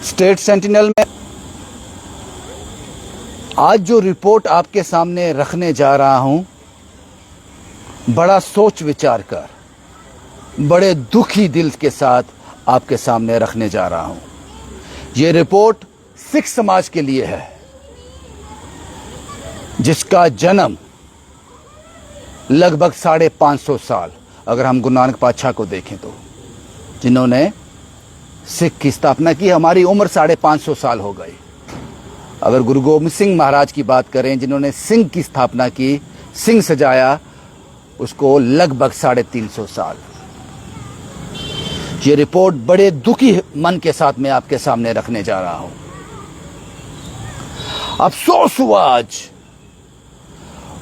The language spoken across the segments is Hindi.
स्टेट सेंटिनल में आज जो रिपोर्ट आपके सामने रखने जा रहा हूं, बड़ा सोच विचार कर, बड़े दुखी दिल के साथ आपके सामने रखने जा रहा हूं। ये रिपोर्ट सिख समाज के लिए है, जिसका जन्म लगभग 550 साल, अगर हम गुरु नानक पातशाह को देखें तो, जिन्होंने सिख की स्थापना की। हमारी उम्र 550 साल हो गई। अगर गुरु गोबिंद सिंह महाराज की बात करें, जिन्होंने सिंह की स्थापना की, सिंह सजाया, उसको लगभग 350 साल। ये रिपोर्ट बड़े दुखी मन के साथ मैं आपके सामने रखने जा रहा हूं। अफसोस हुआ आज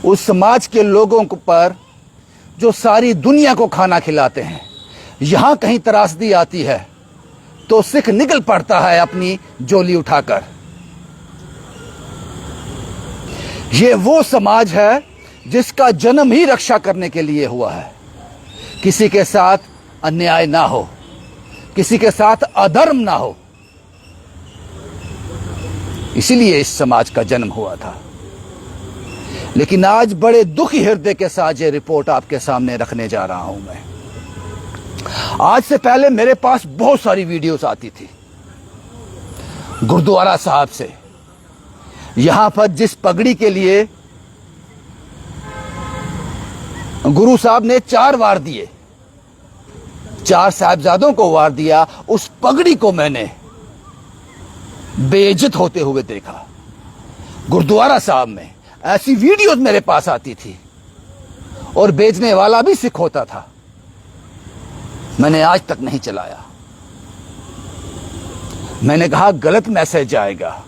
उस समाज के लोगों पर जो सारी दुनिया को खाना खिलाते हैं। यहां कहीं त्रासदी आती है तो सिख निकल पड़ता है अपनी झोली उठाकर। ये वो समाज है जिसका जन्म ही रक्षा करने के लिए हुआ है। किसी के साथ अन्याय ना हो, किसी के साथ अधर्म ना हो, इसीलिए इस समाज का जन्म हुआ था। लेकिन आज बड़े दुखी हृदय के साथ ये रिपोर्ट आपके सामने रखने जा रहा हूं मैं। आज से पहले मेरे पास बहुत सारी वीडियोस आती थी गुरुद्वारा साहब से। यहां पर जिस पगड़ी के लिए गुरु साहब ने 4 वार दिए, 4 साहिबजादों को वार दिया, उस पगड़ी को मैंने बेइज्जत होते हुए देखा गुरुद्वारा साहब में। ऐसी वीडियोस मेरे पास आती थी और बेचने वाला भी सिख होता था। मैंने आज तक नहीं चलाया। मैंने कहा गलत मैसेज जाएगा।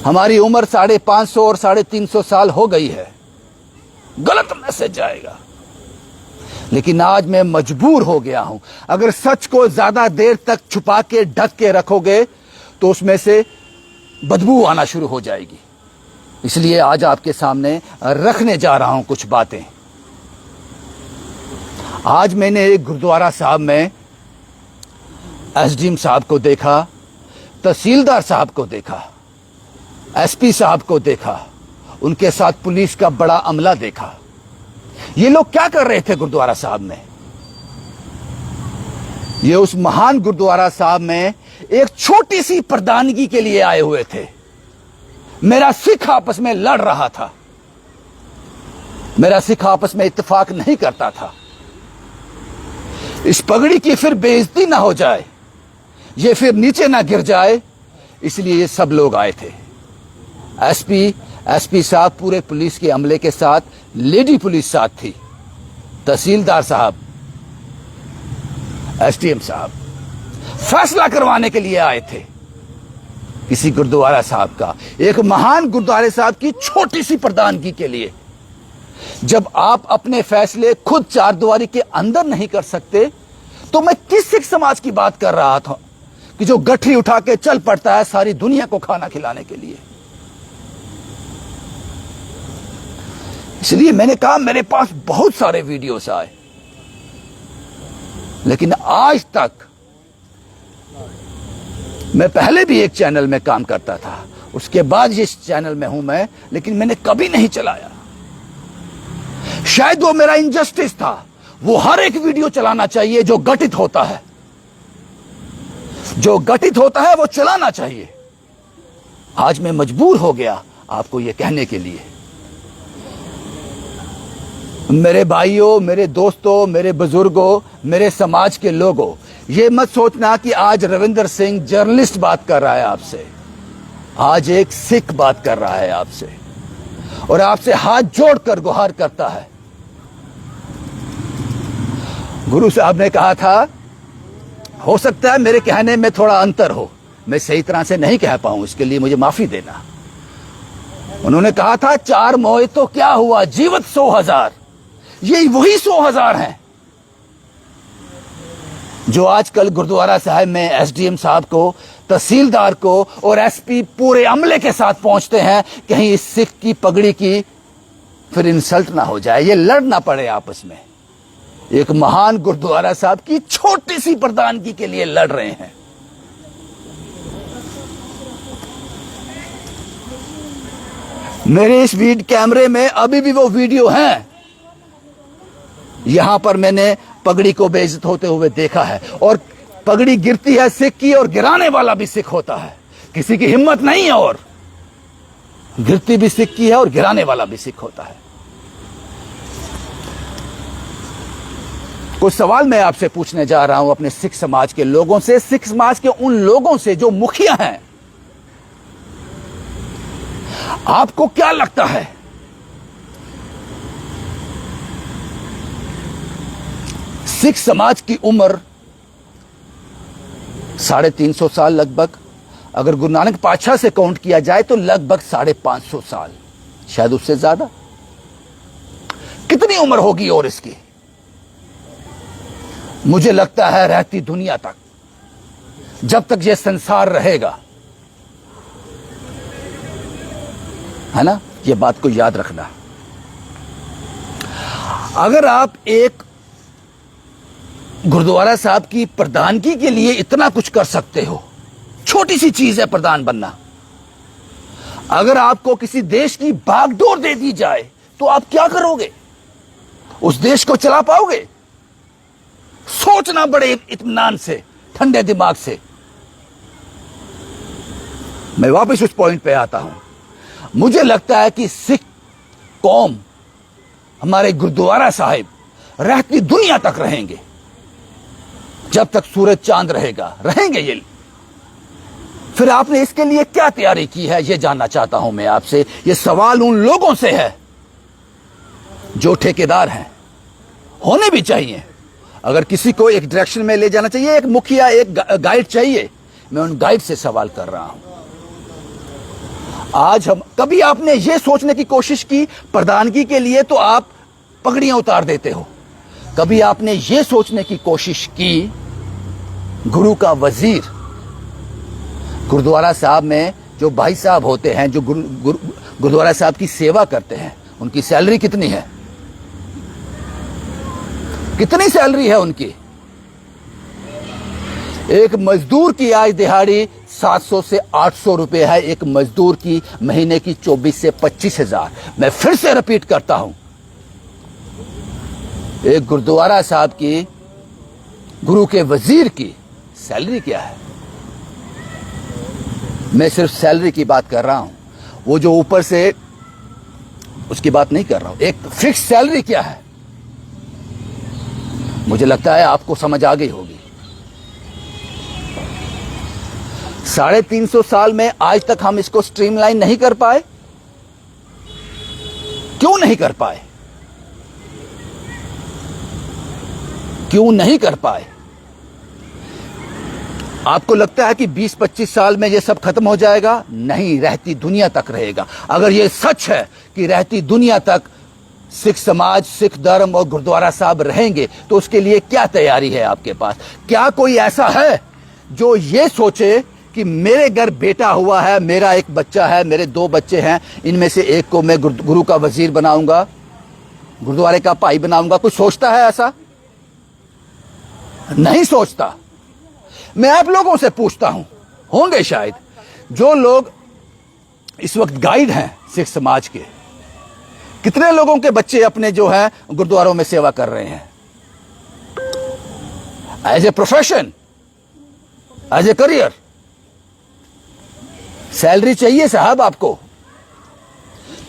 हमारी उम्र 550 और 350 साल हो गई है, गलत मैसेज जाएगा। लेकिन आज मैं मजबूर हो गया हूं। अगर सच को ज्यादा देर तक छुपा के ढक के रखोगे तो उसमें से बदबू आना शुरू हो जाएगी। इसलिए आज आपके सामने रखने जा रहा हूं कुछ बातें। आज मैंने एक गुरुद्वारा साहब में एसडीएम साहब को देखा, तहसीलदार साहब को देखा, एसपी साहब को देखा, उनके साथ पुलिस का बड़ा अमला देखा। ये लोग क्या कर रहे थे गुरुद्वारा साहब में? ये उस महान गुरुद्वारा साहब में एक छोटी सी प्रधानगी के लिए आए हुए थे। मेरा सिख आपस में लड़ रहा था, मेरा सिख आपस में इत्तेफाक नहीं करता था। इस पगड़ी की फिर बेइज्जती ना हो जाए, ये फिर नीचे ना गिर जाए, इसलिए ये सब लोग आए थे। एसपी साहब पूरे पुलिस के अमले के साथ, लेडी पुलिस साथ थी, तहसीलदार साहब, एसडीएम साहब फैसला करवाने के लिए आए थे किसी गुरुद्वारा साहब का, एक महान गुरुद्वारे साहब की छोटी सी प्रधानगी के लिए। जब आप अपने फैसले खुद चारदीवारी के अंदर नहीं कर सकते तो मैं किस सिख समाज की बात कर रहा था कि जो गठरी उठा के चल पड़ता है सारी दुनिया को खाना खिलाने के लिए। इसलिए मैंने कहा मेरे पास बहुत सारे वीडियोस आए, लेकिन आज तक, मैं पहले भी एक चैनल में काम करता था, उसके बाद जिस चैनल में हूं मैं, लेकिन मैंने कभी नहीं चलाया। शायद वो मेरा इनजस्टिस था। वो हर एक वीडियो चलाना चाहिए जो गठित होता है, जो गठित होता है वो चलाना चाहिए। आज मैं मजबूर हो गया आपको ये कहने के लिए। मेरे भाइयों, मेरे दोस्तों, मेरे बुजुर्गों, मेरे समाज के लोगों, ये मत सोचना कि आज रविंदर सिंह जर्नलिस्ट बात कर रहा है आपसे। आज एक सिख बात कर रहा है आपसे और आपसे हाथ जोड़कर गुहार करता है। गुरु साहब ने कहा था, हो सकता है मेरे कहने में थोड़ा अंतर हो, मैं सही तरह से नहीं कह पाऊं, इसके लिए मुझे माफी देना। उन्होंने कहा था 4 मोए तो क्या हुआ, जीवित 100,000। ये वही 100,000 हैं जो आजकल गुरुद्वारा साहब में एसडीएम साहब को, तहसीलदार को और एसपी पूरे अमले के साथ पहुंचते हैं, कहीं इस सिख की पगड़ी की फिर इंसल्ट ना हो जाए, ये लड़ना पड़े आपस में। एक महान गुरुद्वारा साहब की छोटी सी प्रधानगी के लिए लड़ रहे हैं। मेरे इस कैमरे में अभी भी वो वीडियो हैं। यहां पर मैंने पगड़ी को बेइज्जत होते हुए देखा है, और पगड़ी गिरती है सिख की, और गिराने वाला भी सिख होता है। किसी की हिम्मत नहीं है, और गिरती भी सिख की है और गिराने वाला भी सिख होता है। कुछ सवाल मैं आपसे पूछने जा रहा हूं अपने सिख समाज के लोगों से, सिख समाज के उन लोगों से जो मुखिया हैं। आपको क्या लगता है, सिख समाज की उम्र 350 साल लगभग, अगर गुरु नानक पातशाह से काउंट किया जाए तो लगभग 550 साल, शायद उससे ज्यादा। कितनी उम्र होगी और इसकी? मुझे लगता है रहती दुनिया तक, जब तक यह संसार रहेगा, है ना, यह बात को याद रखना। अगर आप एक गुरुद्वारा साहब की प्रधानगी के लिए इतना कुछ कर सकते हो, छोटी सी चीज है प्रधान बनना। अगर आपको किसी देश की बागडोर दे दी जाए तो आप क्या करोगे? उस देश को चला पाओगे? सोचना बड़े इत्मीनान से, ठंडे दिमाग से। मैं वापस उस पॉइंट पे आता हूं। मुझे लगता है कि सिख कौम, हमारे गुरुद्वारा साहिब रहती दुनिया तक रहेंगे, जब तक सूरज चांद रहेगा, रहेंगे ये। फिर आपने इसके लिए क्या तैयारी की है, यह जानना चाहता हूं मैं आपसे। यह सवाल उन लोगों से है जो ठेकेदार हैं, होने भी चाहिए। अगर किसी को एक डायरेक्शन में ले जाना चाहिए, एक मुखिया, एक गाइड चाहिए, मैं उन गाइड से सवाल कर रहा हूं। आज हम, कभी आपने यह सोचने की कोशिश की प्रधानगी के लिए तो आप पगड़ियां उतार देते हो? कभी आपने यह सोचने की कोशिश की गुरु का वजीर, गुरुद्वारा साहब में जो भाई साहब होते हैं, जो गुरुद्वारा साहब की सेवा करते हैं, उनकी सैलरी कितनी है? कितनी सैलरी है उनकी? एक मजदूर की आज दिहाड़ी 700 से 800 रुपए है, एक मजदूर की महीने की 24 से 25 हजार। मैं फिर से रिपीट करता हूं, एक गुरुद्वारा साहब की, गुरु के वजीर की सैलरी क्या है? मैं सिर्फ सैलरी की बात कर रहा हूं, वो जो ऊपर से, उसकी बात नहीं कर रहा हूं। एक फिक्स सैलरी क्या है? मुझे लगता है आपको समझ आ गई होगी। 350 साल में आज तक हम इसको स्ट्रीमलाइन नहीं कर पाए। क्यों नहीं कर पाए? क्यों नहीं कर पाए? आपको लगता है कि 20-25 साल में यह सब खत्म हो जाएगा? नहीं, रहती दुनिया तक रहेगा। अगर यह सच है कि रहती दुनिया तक सिख समाज, सिख धर्म और गुरुद्वारा साहब रहेंगे, तो उसके लिए क्या तैयारी है आपके पास? क्या कोई ऐसा है जो ये सोचे कि मेरे घर बेटा हुआ है, मेरा एक बच्चा है, मेरे 2 बच्चे हैं, इनमें से एक को मैं गुरु का वजीर बनाऊंगा, गुरुद्वारे का भाई बनाऊंगा? कोई सोचता है ऐसा? नहीं सोचता। मैं आप लोगों से पूछता हूं, होंगे शायद जो लोग इस वक्त गाइड हैं सिख समाज के, कितने लोगों के बच्चे अपने जो हैं गुरुद्वारों में सेवा कर रहे हैं? As a profession, as a career. Salary चाहिए साहब आपको,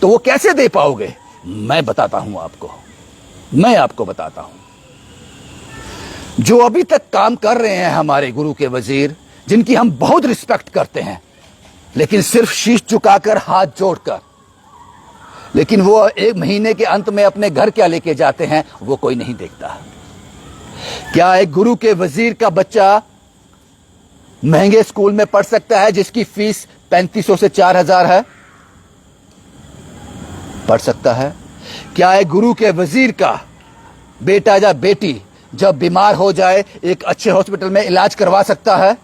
तो वो कैसे दे पाओगे? मैं बताता हूं आपको, मैं आपको बताता हूं। जो अभी तक काम कर रहे हैं हमारे गुरु के वजीर, जिनकी हम बहुत रिस्पेक्ट करते हैं, लेकिन सिर्फ शीश झुकाकर, हाथ जोड़कर, लेकिन वो एक महीने के अंत में अपने घर क्या लेके जाते हैं वो कोई नहीं देखता। क्या एक गुरु के वजीर का बच्चा महंगे स्कूल में पढ़ सकता है जिसकी फीस 3500 से 4000 है? पढ़ सकता है। क्या एक गुरु के वजीर का बेटा या बेटी जब बीमार हो जाए एक अच्छे हॉस्पिटल में इलाज करवा सकता है?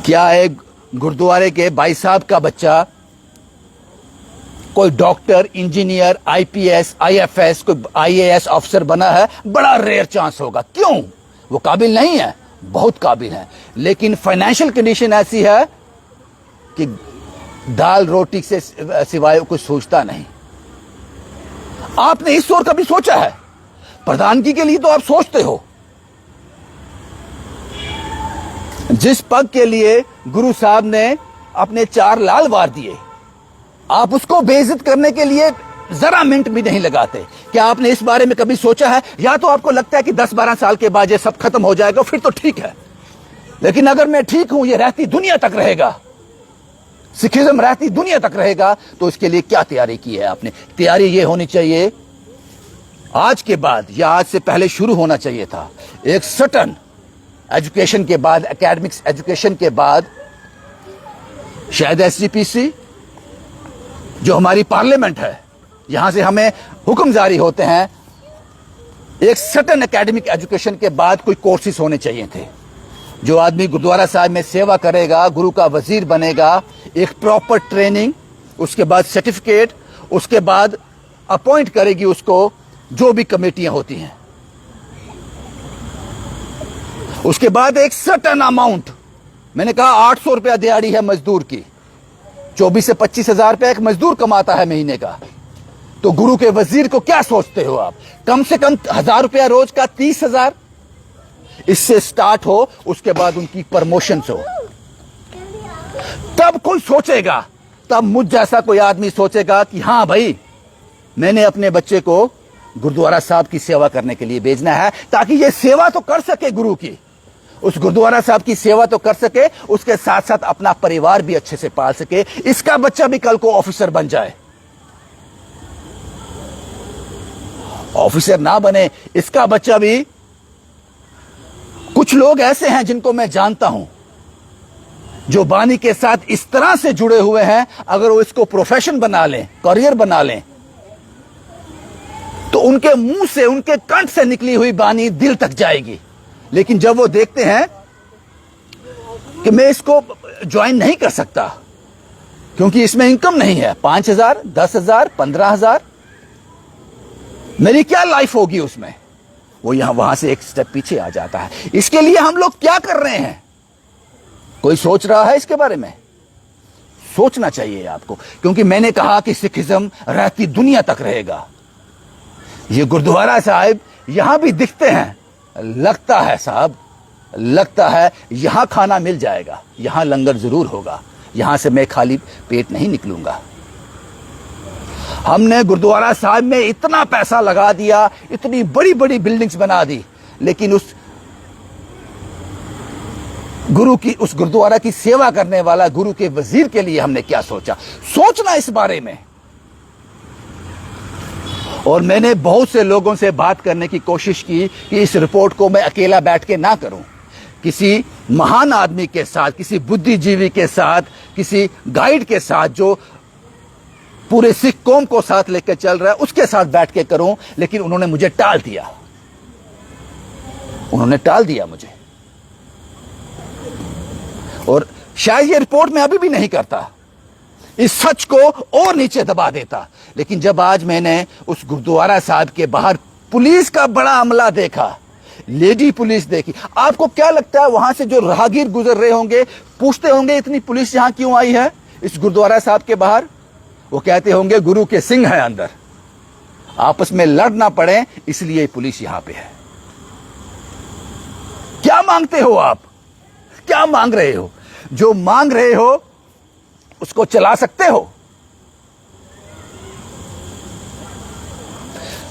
क्या एक गुरुद्वारे के भाई साहब का बच्चा कोई डॉक्टर, इंजीनियर, आईपीएस, आईएफएस, कोई आईएएस ऑफिसर बना है? बड़ा रेयर चांस होगा। क्यों? वो काबिल नहीं है? बहुत काबिल है, लेकिन फाइनेंशियल कंडीशन ऐसी है कि दाल रोटी से सिवाय कुछ सोचता नहीं। आपने इस ओर कभी सोचा है? प्रधानगी के लिए तो आप सोचते हो। जिस पग के लिए गुरु साहब ने अपने 4 लाल वार दिए, आप उसको बेइज्जत करने के लिए जरा मिनट भी नहीं लगाते। क्या आपने इस बारे में कभी सोचा है? या तो आपको लगता है कि 10-12 साल के बाद ये सब खत्म हो जाएगा, फिर तो ठीक है, लेकिन अगर मैं ठीक हूं, ये रहती दुनिया तक रहेगा, सिखिज्म रहती दुनिया तक रहेगा, तो इसके लिए क्या तैयारी की है आपने? तैयारी ये होनी चाहिए, आज के बाद या आज से पहले शुरू होना चाहिए था। एक सर्टन एजुकेशन के बाद, एकेडमिक्स एजुकेशन के बाद, शायद एसजीपीसी जो हमारी पार्लियामेंट है, यहां से हमें हुक्म जारी होते हैं, एक सर्टन एकेडमिक एजुकेशन के बाद कोई कोर्सेज होने चाहिए थे। जो आदमी गुरुद्वारा साहब में सेवा करेगा, गुरु का वजीर बनेगा, एक प्रॉपर ट्रेनिंग, उसके बाद सर्टिफिकेट, उसके बाद अपॉइंट करेगी उसको जो भी कमेटियां होती हैं, उसके बाद एक सर्टन अमाउंट, मैंने कहा 800 रुपया दिहाड़ी है मजदूर की, 24 से 25 हजार रुपया एक मजदूर कमाता है महीने का। तो गुरु के वजीर को क्या सोचते हो आप? कम से कम 1000 रुपया रोज का, 30,000 इससे स्टार्ट हो, उसके बाद उनकी प्रमोशन हो, तब कोई सोचेगा, तब मुझ जैसा कोई आदमी सोचेगा कि हां भाई, मैंने अपने बच्चे को गुरुद्वारा साहब की सेवा करने के लिए भेजना है, ताकि ये सेवा तो कर सके गुरु की, उस गुरुद्वारा साहब की सेवा तो कर सके, उसके साथ साथ अपना परिवार भी अच्छे से पाल सके, इसका बच्चा भी कल को ऑफिसर बन जाए। ऑफिसर ना बने, इसका बच्चा भी, कुछ लोग ऐसे हैं जिनको मैं जानता हूं जो बानी के साथ इस तरह से जुड़े हुए हैं, अगर वो इसको प्रोफेशन बना लें, करियर बना लें, तो उनके मुंह से, उनके कंठ से निकली हुई बानी दिल तक जाएगी। लेकिन जब वो देखते हैं कि मैं इसको ज्वाइन नहीं कर सकता क्योंकि इसमें इनकम नहीं है, 5,000, 10,000, 15,000, मेरी क्या लाइफ होगी उसमें, वो यहां वहां से एक स्टेप पीछे आ जाता है। इसके लिए हम लोग क्या कर रहे हैं? कोई सोच रहा है इसके बारे में? सोचना चाहिए आपको, क्योंकि मैंने कहा कि सिखिज्म रहती दुनिया तक रहेगा। ये गुरुद्वारा साहिब यहां भी दिखते हैं, लगता है साहब, लगता है यहां खाना मिल जाएगा, यहां लंगर जरूर होगा, यहां से मैं खाली पेट नहीं निकलूंगा। हमने गुरुद्वारा साहिब में इतना पैसा लगा दिया, इतनी बड़ी बड़ी बिल्डिंग्स बना दी, लेकिन उस गुरु की, उस गुरुद्वारा की सेवा करने वाला गुरु के वजीर के लिए हमने क्या सोचा? सोचना इस बारे में। और मैंने बहुत से लोगों से बात करने की कोशिश की कि इस रिपोर्ट को मैं अकेला बैठ के ना करूं, किसी महान आदमी के साथ, किसी बुद्धिजीवी के साथ, किसी गाइड के साथ जो पूरे सिख कौम को साथ लेकर चल रहा है, उसके साथ बैठ के करूं। लेकिन उन्होंने मुझे टाल दिया, उन्होंने टाल दिया मुझे, और शायद ये रिपोर्ट मैं अभी भी नहीं करता, इस सच को और नीचे दबा देता। लेकिन जब आज मैंने उस गुरुद्वारा साहब के बाहर पुलिस का बड़ा अमला देखा, लेडी पुलिस देखी, आपको क्या लगता है वहां से जो राहगीर गुजर रहे होंगे पूछते होंगे इतनी पुलिस यहां क्यों आई है इस गुरुद्वारा साहब के बाहर? वो कहते होंगे गुरु के सिंह है अंदर, आपस में लड़ ना पड़े इसलिए पुलिस यहां पे है। क्या मांगते हो आप? क्या मांग रहे हो? जो मांग रहे हो उसको चला सकते हो?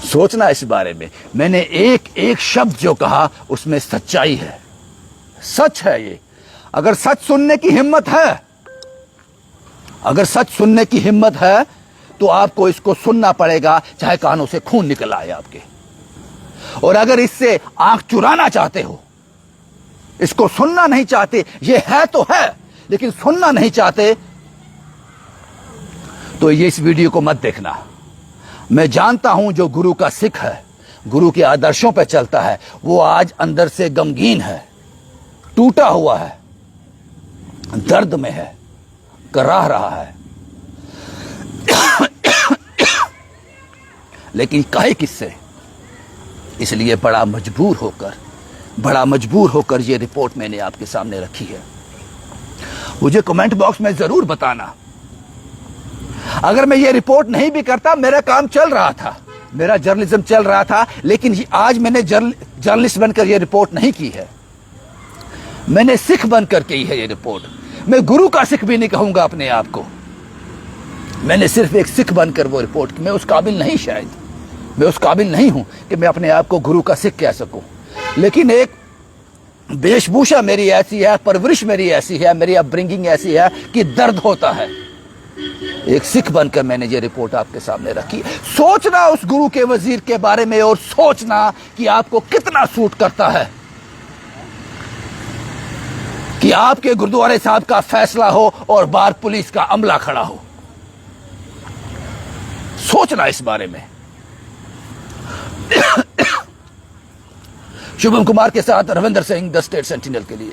सोचना इस बारे में। मैंने एक एक शब्द जो कहा उसमें सच्चाई है, सच है ये। अगर सच सुनने की हिम्मत है, अगर सच सुनने की हिम्मत है तो आपको इसको सुनना पड़ेगा, चाहे कानों से खून निकल आए आपके। और अगर इससे आंख चुराना चाहते हो, इसको सुनना नहीं चाहते, ये है तो है लेकिन सुनना नहीं चाहते, तो ये इस वीडियो को मत देखना। मैं जानता हूं जो गुरु का सिख है, गुरु के आदर्शों पर चलता है, वो आज अंदर से गमगीन है, टूटा हुआ है, दर्द में है, कराह रहा है। लेकिन कहे किससे? इसलिए बड़ा मजबूर होकर ये रिपोर्ट मैंने आपके सामने रखी है। मुझे कमेंट बॉक्स में जरूर बताना अगर मैं ये रिपोर्ट नहीं भी करता, मेरा काम चल रहा था, मेरा जर्नलिज्म चल रहा था, लेकिन आज मैंने जर्नलिस्ट बनकर ये रिपोर्ट नहीं की है, मैंने सिख बनकर की है ये रिपोर्ट। मैं गुरु का सिख भी नहीं कहूंगा अपने आप को, मैंने सिर्फ एक सिख बनकर वो रिपोर्ट की। मैं उस काबिल नहीं, शायद मैं उस काबिल नहीं हूं कि मैं अपने आप को गुरु का सिख कह सकूं, लेकिन एक वेशभूषा मेरी ऐसी है, परवरिश मेरी ऐसी है, मेरी अपब्रिंगिंग ऐसी है कि दर्द होता है। एक सिख बनकर मैंने ये रिपोर्ट आपके सामने रखी। सोचना उस गुरु के वजीर के बारे में, और सोचना कि आपको कितना सूट करता है कि आपके गुरुद्वारे साहब का फैसला हो और बाहर पुलिस का अमला खड़ा हो। सोचना इस बारे में। शुभम कुमार के साथ Ravinder Singh, the state sentinel के लिए।